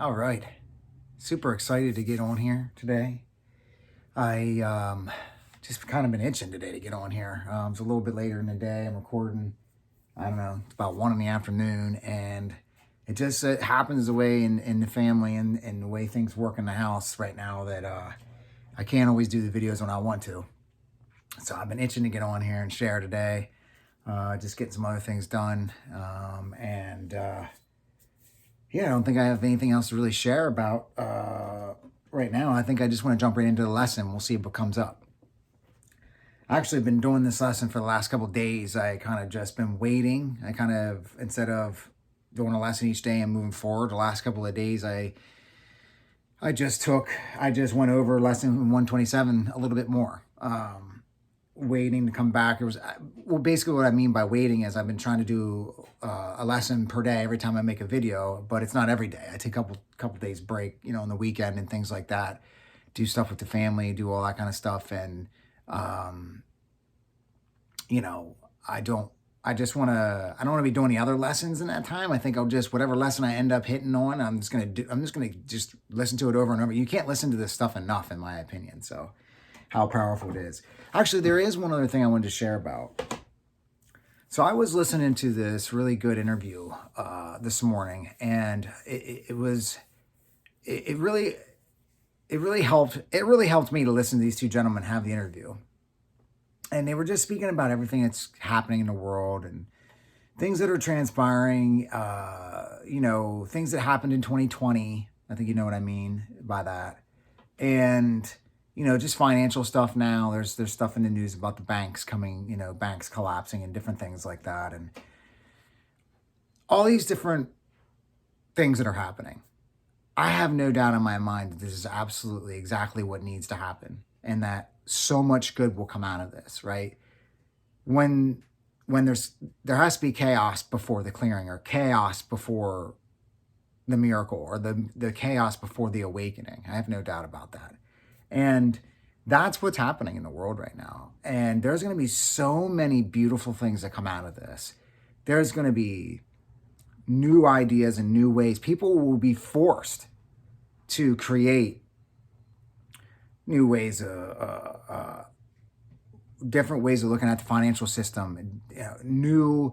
All right. Super excited to get on here today. I just kind of been itching today to get on here. It's a little bit later in the day. I'm recording, I don't know, it's about 1 in the afternoon. And it just happens the way in the family and the way things work in the house right now that I can't always do the videos when I want to. So I've been itching to get on here and share today. Just getting some other things done. Yeah, I don't think I have anything else to really share about right now. I think I just want to jump right into the lesson. We'll see if it comes up. I actually been doing this lesson for the last couple of days. I kind of just been waiting. I kind of, instead of doing a lesson each day and moving forward, the last couple of days, I just went over lesson 127 a little bit more. Waiting to come back. It was, well, basically what I mean by waiting is I've been trying to do a lesson per day every time I make a video, but it's not every day. I take a couple days break, on the weekend and things like that, do stuff with the family, do all that kind of stuff. And, I don't want to be doing the other lessons in that time. I think I'll just, whatever lesson I end up hitting on, I'm just going to listen to it over and over. You can't listen to this stuff enough, in my opinion. So how powerful it is. Actually, there is one other thing I wanted to share about. So I was listening to this really good interview this morning, and it really helped me to listen to these two gentlemen have the interview. And they were just speaking about everything that's happening in the world and things that are transpiring, things that happened in 2020. I think you know what I mean by that. And just financial stuff now. There's stuff in the news about the banks coming, banks collapsing and different things like that. And all these different things that are happening. I have no doubt in my mind that this is absolutely exactly what needs to happen and that so much good will come out of this, right? When there has to be chaos before the clearing, or chaos before the miracle, or the chaos before the awakening. I have no doubt about that. And that's what's happening in the world right now. And there's going to be so many beautiful things that come out of this. There's going to be new ideas and new ways. People will be forced to create new ways, different ways of looking at the financial system, new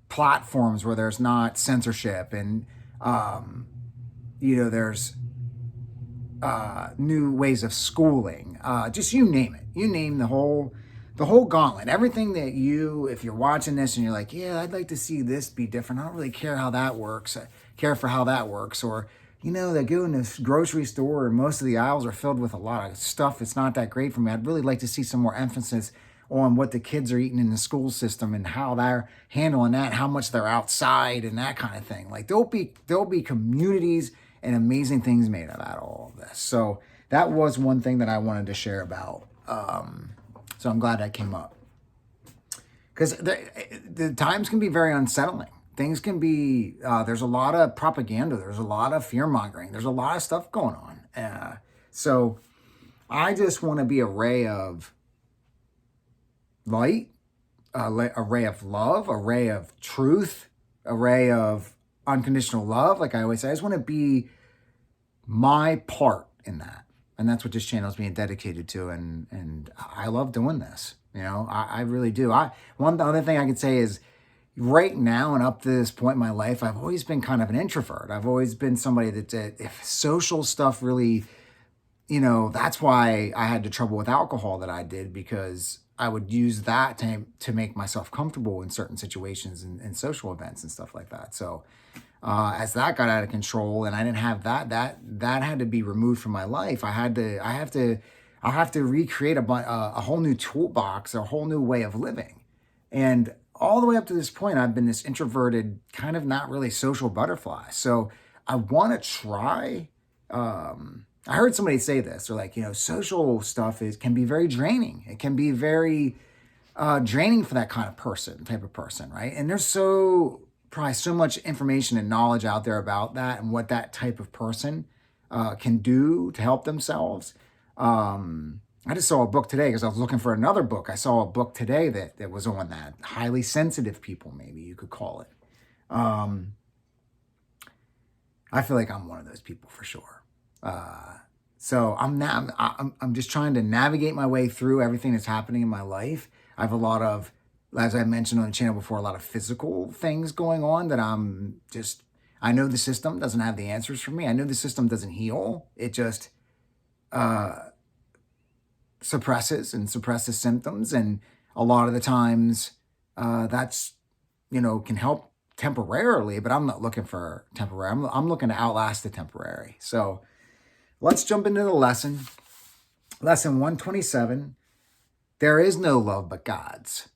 platforms where there's not censorship and, there's new ways of schooling, just you name it. You name the whole gauntlet. Everything that if you're watching this and you're like, yeah, I'd like to see this be different. I don't really care how that works. I care for how that works. Or, they go in this grocery store and most of the aisles are filled with a lot of stuff. It's not that great for me. I'd really like to see some more emphasis on what the kids are eating in the school system and how they're handling that, how much they're outside and that kind of thing. Like there'll be communities and amazing things made out of all of this. So that was one thing that I wanted to share about. So I'm glad that came up. Because the times can be very unsettling. Things can be, there's a lot of propaganda. There's a lot of fear-mongering. There's a lot of stuff going on. So I just want to be a ray of light, a ray of love, a ray of truth, a ray of unconditional love. Like I always say, I just want to be my part in that. And that's what this channel is being dedicated to. And I love doing this. I really do. One other thing I could say is right now and up to this point in my life, I've always been kind of an introvert. I've always been somebody that if social stuff really, that's why I had the trouble with alcohol that I did, because I would use that to make myself comfortable in certain situations and social events and stuff like that. So as that got out of control and I didn't have that had to be removed from my life. I have to recreate a whole new toolbox, a whole new way of living. And all the way up to this point, I've been this introverted, kind of not really social butterfly. So I want to try. I heard somebody say this. They're like, social stuff can be very draining. It can be very draining for that kind of type of person, right? And there's probably so much information and knowledge out there about that and what that type of person can do to help themselves. I just saw a book today because I was looking for another book. I saw a book today that was on that. Highly sensitive people, maybe you could call it. I feel like I'm one of those people for sure. So I'm just trying to navigate my way through everything that's happening in my life. I have a lot of, as I mentioned on the channel before, a lot of physical things going on that I know the system doesn't have the answers for me. I know the system doesn't heal. It just suppresses symptoms. And a lot of the times that's, can help temporarily, but I'm not looking for temporary. I'm looking to outlast the temporary. So let's jump into the lesson. Lesson 127. There is no love but God's.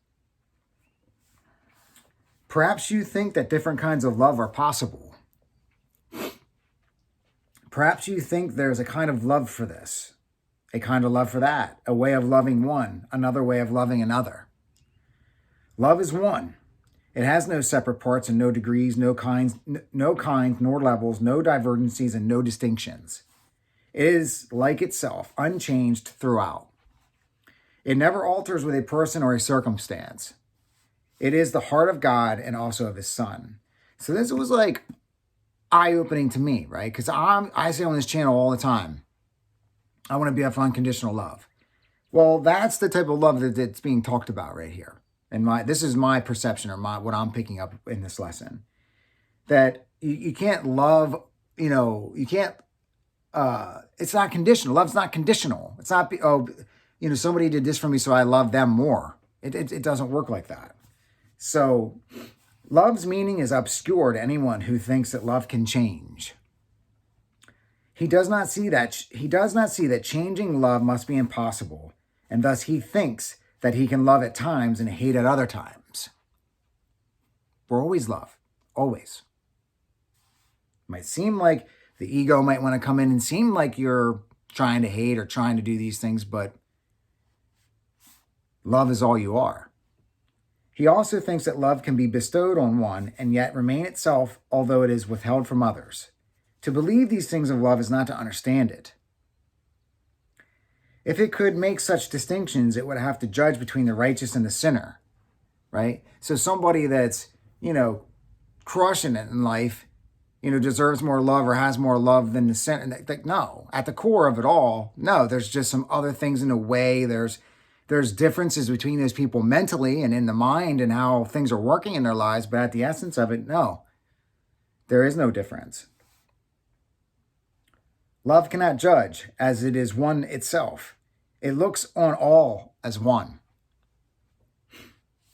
Perhaps you think that different kinds of love are possible. Perhaps you think there's a kind of love for this, a kind of love for that, a way of loving one, another way of loving another. Love is one. It has no separate parts and no degrees, no kinds nor levels, no divergencies and no distinctions. It is like itself, unchanged throughout. It never alters with a person or a circumstance. It is the heart of God and also of his Son. So this was like eye-opening to me, right? Because I say on this channel all the time, I want to be for unconditional love. Well, that's the type of love that's being talked about right here. And this is my perception or what I'm picking up in this lesson. That you can't love, you can't, it's not conditional. Love's not conditional. It's not, somebody did this for me, so I love them more. It doesn't work like that. So love's meaning is obscure to anyone who thinks that love can change. He does not see that changing love must be impossible, and thus he thinks that he can love at times and hate at other times. We're always love, always. It might seem like the ego might want to come in and seem like you're trying to hate or trying to do these things, but love is all you are. He also thinks that love can be bestowed on one and yet remain itself, although it is withheld from others. To believe these things of love is not to understand it. If it could make such distinctions, it would have to judge between the righteous and the sinner, right? So somebody that's, crushing it in life, deserves more love or has more love than the sinner. Like, no, at the core of it all, no, there's just some other things in the way. There's differences between those people mentally and in the mind and how things are working in their lives. But at the essence of it, no, there is no difference. Love cannot judge, as it is one itself. It looks on all as one.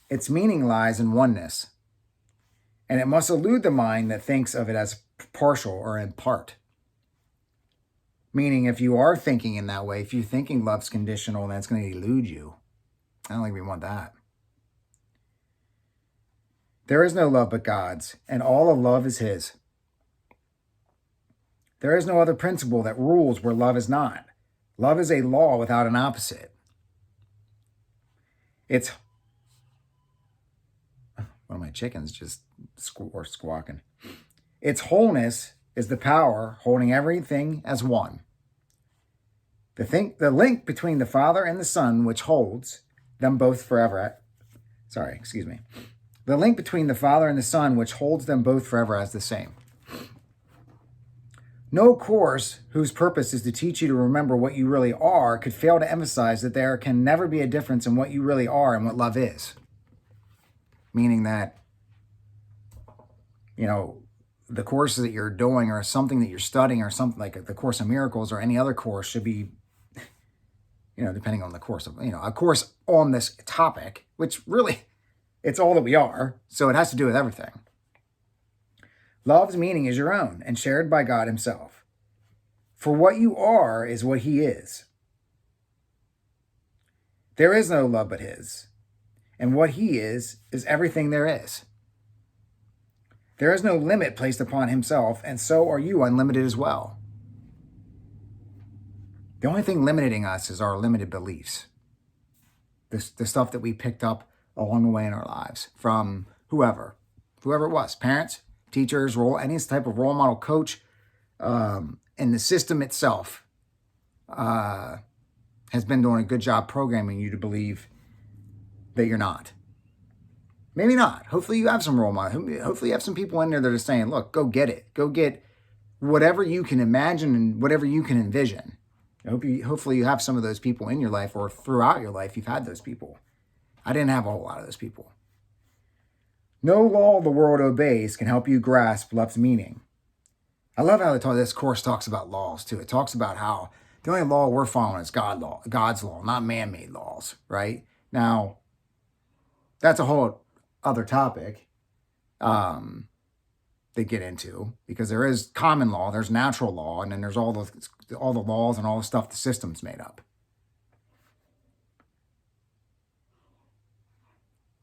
Its meaning lies in oneness, and it must elude the mind that thinks of it as partial or in part. Meaning, if you are thinking in that way, if you're thinking love's conditional, then it's going to elude you. I don't think we want that. There is no love but God's, and all of love is his. There is no other principle that rules where love is not. Love is a law without an opposite. One of my chickens just squawking. Its wholeness is the power holding everything as one. The link between the Father and the Son, which holds them both forever. The link between the Father and the Son, which holds them both forever as the same. No course whose purpose is to teach you to remember what you really are could fail to emphasize that there can never be a difference in what you really are and what love is. Meaning that, the courses that you're doing or something that you're studying or something like the Course in Miracles or any other course should be, depending on the course of, a course on this topic, which really, it's all that we are. So it has to do with everything. Love's meaning is your own and shared by God himself. For what you are is what he is. There is no love but his. And what he is everything there is. There is no limit placed upon himself, and so are you unlimited as well. The only thing limiting us is our limited beliefs. The stuff that we picked up along the way in our lives from whoever it was, parents, teachers, any type of role model coach, and the system itself has been doing a good job programming you to believe that you're not. Maybe not. Hopefully you have some role models. Hopefully you have some people in there that are saying, look, go get it. Go get whatever you can imagine and whatever you can envision. Hopefully you have some of those people in your life, or throughout your life, you've had those people. I didn't have a whole lot of those people. No law the world obeys can help you grasp love's meaning. I love how this course talks about laws too. It talks about how the only law we're following is God's law, not man-made laws, right? Now, that's a whole other topic they get into, because there is common law, there's natural law, and then there's all the laws and all the stuff the system's made up.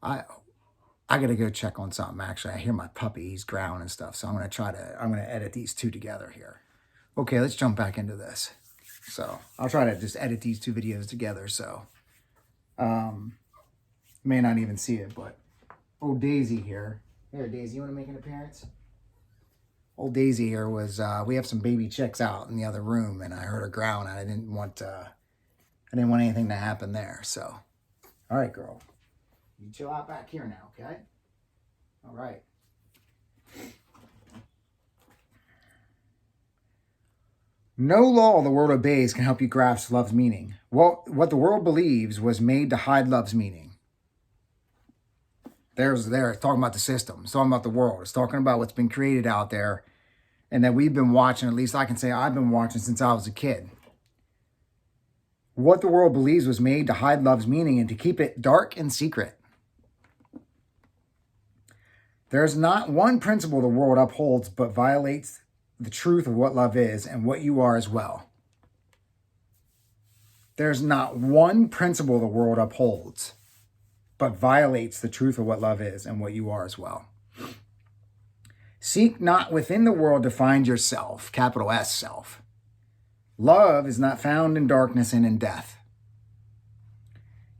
I gotta go check on something. Actually, I hear my puppy, he's growling and stuff, so I'm gonna edit these two together here. Okay, let's jump back into this. So I'll try to just edit these two videos together. So may not even see it, but old Daisy here. Here, Daisy, you want to make an appearance? Old Daisy here was, we have some baby chicks out in the other room, and I heard her growling, and I didn't want anything to happen there. So, all right, girl, you chill out back here now, okay? All right. No law the world obeys can help you grasp love's meaning. Well, what the world believes was made to hide love's meaning. It's talking about the system. It's talking about the world. It's talking about what's been created out there, and that we've been watching. At least I can say I've been watching since I was a kid. What the world believes was made to hide love's meaning and to keep it dark and secret. There's not one principle the world upholds but violates the truth of what love is and what you are as well. There's not one principle the world upholds but violates the truth of what love is and what you are as well. Seek not within the world to find yourself, capital S, self. Love is not found in darkness and in death.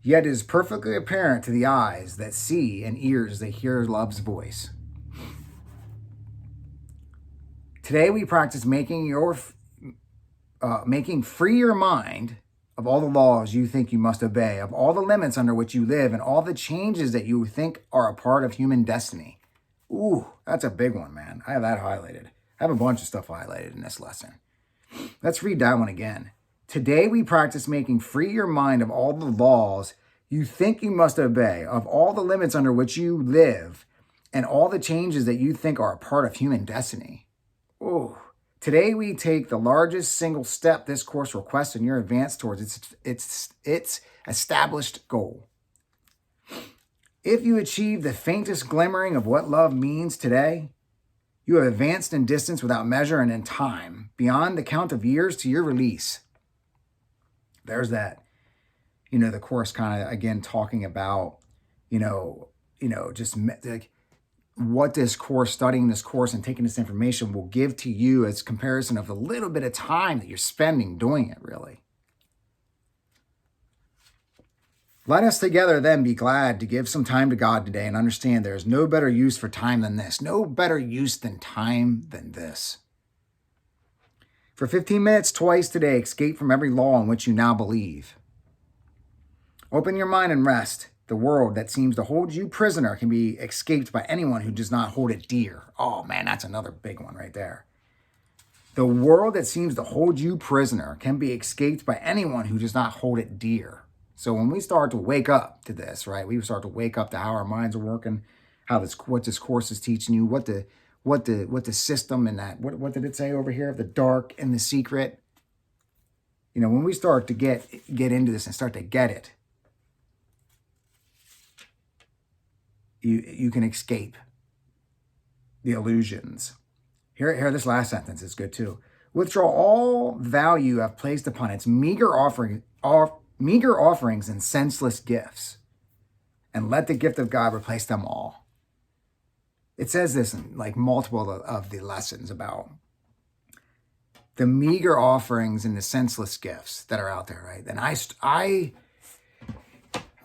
Yet it is perfectly apparent to the eyes that see and ears that hear love's voice. Today we practice making free your mind of all the laws you think you must obey, of all the limits under which you live, and all the changes that you think are a part of human destiny. Ooh, that's a big one, man. I have that highlighted. I have a bunch of stuff highlighted in this lesson. Let's read that one again. Today we practice making free your mind of all the laws you think you must obey, of all the limits under which you live, and all the changes that you think are a part of human destiny. Ooh. Today we take the largest single step this course requests in your advance towards its established goal. If you achieve the faintest glimmering of what love means today, you have advanced in distance without measure and in time, beyond the count of years to your release. There's that, the course kind of, again, talking about, just like, what this course, studying this course and taking this information will give to you as comparison of the little bit of time that you're spending doing it, really. Let us together then be glad to give some time to God today and understand there is no better use for time than this. No better use than time than this. For 15 minutes twice today, escape from every law in which you now believe. Open your mind and rest. The world that seems to hold you prisoner can be escaped by anyone who does not hold it dear. Oh man, that's another big one right there. The world that seems to hold you prisoner can be escaped by anyone who does not hold it dear. So when we start to wake up to this, right, we start to wake up to how our minds are working, what this course is teaching you, what the system and that, what did it say over here? The dark and the secret. When we start to get into this and start to get it, you can escape the illusions. Here, this last sentence is good too. Withdraw all value I've placed upon its meager offerings and senseless gifts, and let the gift of God replace them all. It says this in like multiple of the lessons about the meager offerings and the senseless gifts that are out there, right? And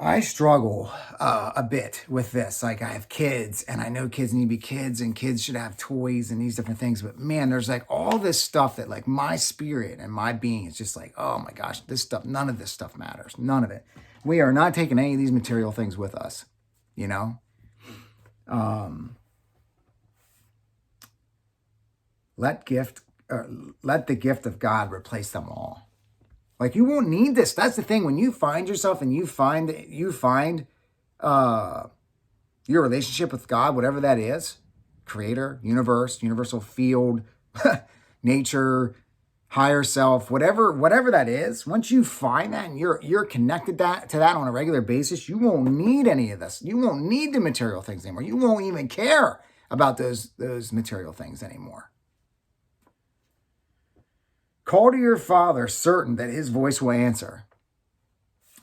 I struggle a bit with this. Like, I have kids, and I know kids need to be kids, and kids should have toys and these different things. But man, there's like all this stuff that like my spirit and my being is just like, oh my gosh, this stuff, none of this stuff matters. None of it. We are not taking any of these material things with us, Let let the gift of God replace them all. Like, you won't need this. That's the thing. When you find yourself and you find your relationship with God, whatever that is, creator, universe, universal field, nature, higher self, whatever that is, once you find that and you're connected to that on a regular basis, you won't need any of this. You won't need the material things anymore. You won't even care about those material things anymore. Call to your Father, certain that his voice will answer.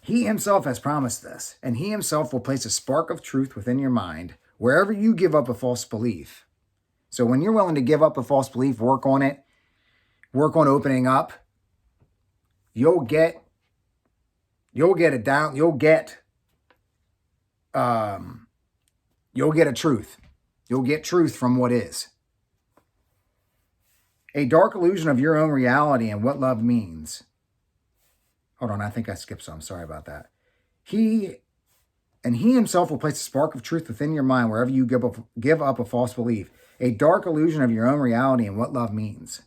He himself has promised this, and he himself will place a spark of truth within your mind wherever you give up a false belief. So when you're willing to give up a false belief, work on it, work on opening up, you'll get it down. You'll get a truth. You'll get truth from what is. A dark illusion of your own reality and what love means. Hold on, I think I skipped some. Sorry about that. He himself will place a spark of truth within your mind wherever you give up a false belief. A dark illusion of your own reality and what love means.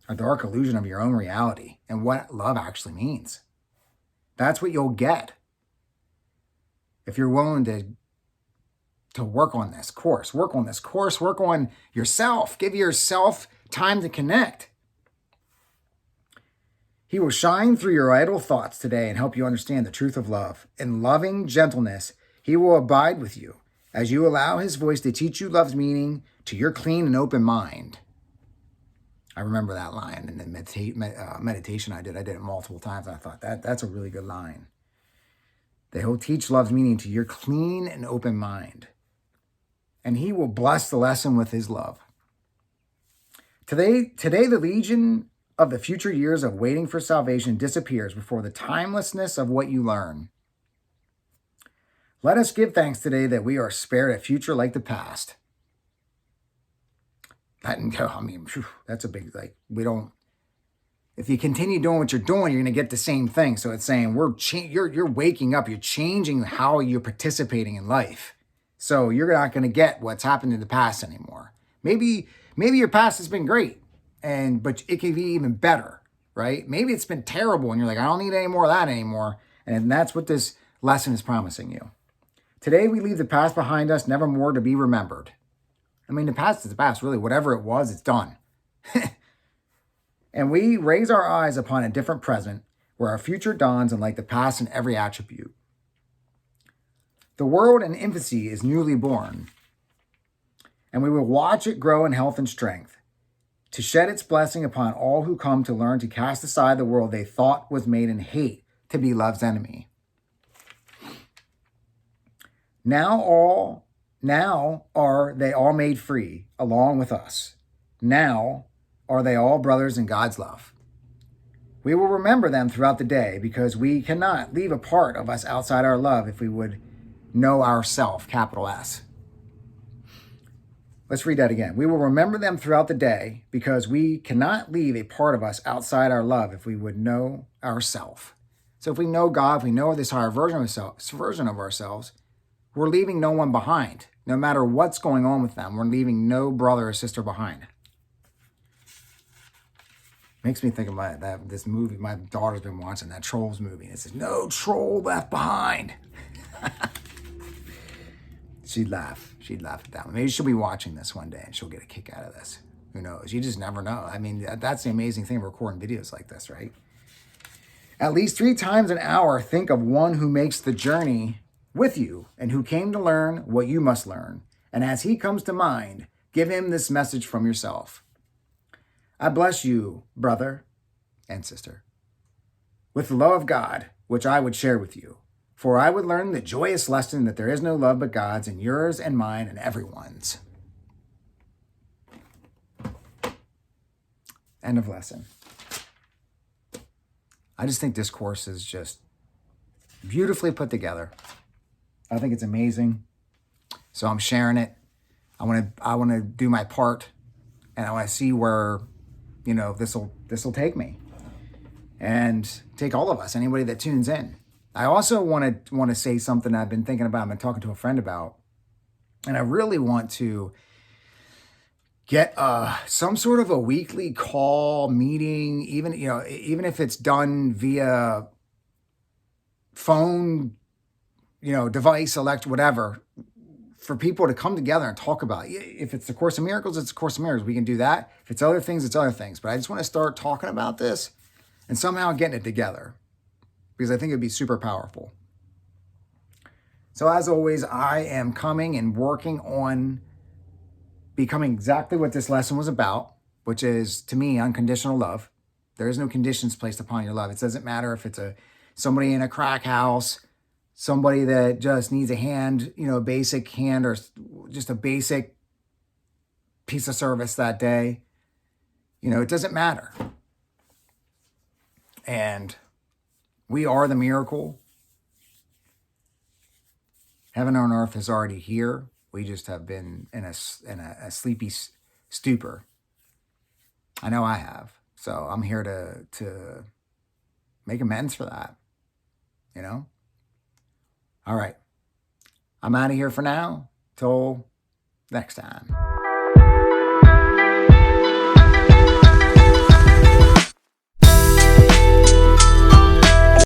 A dark illusion of your own reality and what love actually means. That's what you'll get if you're willing to work on this course. Work on yourself. Give yourself time to connect. He will shine through your idle thoughts today and help you understand the truth of love. In loving gentleness, he will abide with you as you allow his voice to teach you love's meaning to your clean and open mind. I remember that line in the meditation I did. I did it multiple times. And I thought that's a really good line. That he'll teach love's meaning to your clean and open mind. And he will bless the lesson with his love. Today, the legion of the future years of waiting for salvation disappears before the timelessness of what you learn. Let us give thanks today that we are spared a future like the past. That's a big, if you continue doing what you're doing, you're going to get the same thing. So it's saying you're waking up, you're changing how you're participating in life. So you're not going to get what's happened in the past anymore. Maybe your past has been great, but it can be even better, right? Maybe it's been terrible and you're like, I don't need any more of that anymore. And that's what this lesson is promising you. Today we leave the past behind us, never more to be remembered. I mean, the past is the past, really. Whatever it was, it's done. And we raise our eyes upon a different present where our future dawns unlike the past in every attribute. The world in infancy is newly born, and we will watch it grow in health and strength to shed its blessing upon all who come to learn to cast aside the world they thought was made in hate to be love's enemy. Now are they all made free along with us. Now are they all brothers in God's love. We will remember them throughout the day because we cannot leave a part of us outside our love if we would know ourself, capital S. Let's read that again. We will remember them throughout the day because we cannot leave a part of us outside our love if we would know ourself. So if we know God, if we know this higher version of ourselves, we're leaving no one behind. No matter what's going on with them, we're leaving no brother or sister behind. Makes me think of this movie. My daughter's been watching that Trolls movie. And it says, no troll left behind. She'd laugh at that one. Maybe she'll be watching this one day and she'll get a kick out of this. Who knows? You just never know. I mean, that's the amazing thing of recording videos like this, right? At least 3 times an hour, think of one who makes the journey with you and who came to learn what you must learn. And as he comes to mind, give him this message from yourself. I bless you, brother and sister, with the love of God, which I would share with you. For I would learn the joyous lesson that there is no love but God's, and yours and mine and everyone's. End of lesson. I just think this course is just beautifully put together. I think it's amazing. So I'm sharing it. I want to do my part, and I want to see where, this will take me, and take all of us, anybody that tunes in. I also want to say something I've been thinking about. I've been talking to a friend about, and I really want to get some sort of a weekly call meeting, even, even if it's done via phone, device, whatever, for people to come together and talk about it. If it's the Course in Miracles, it's the Course in Miracles. We can do that. If it's other things, it's other things. But I just want to start talking about this and somehow getting it together, because I think it'd be super powerful. So as always, I am coming and working on becoming exactly what this lesson was about, which is, to me, unconditional love. There is no conditions placed upon your love. It doesn't matter if it's somebody in a crack house, somebody that just needs a hand, a basic hand, or just a basic piece of service that day. It doesn't matter. And we are the miracle. Heaven on earth is already here. We just have been in a sleepy stupor. I know I have. So I'm here to make amends for that. All right. I'm out of here for now. Till next time.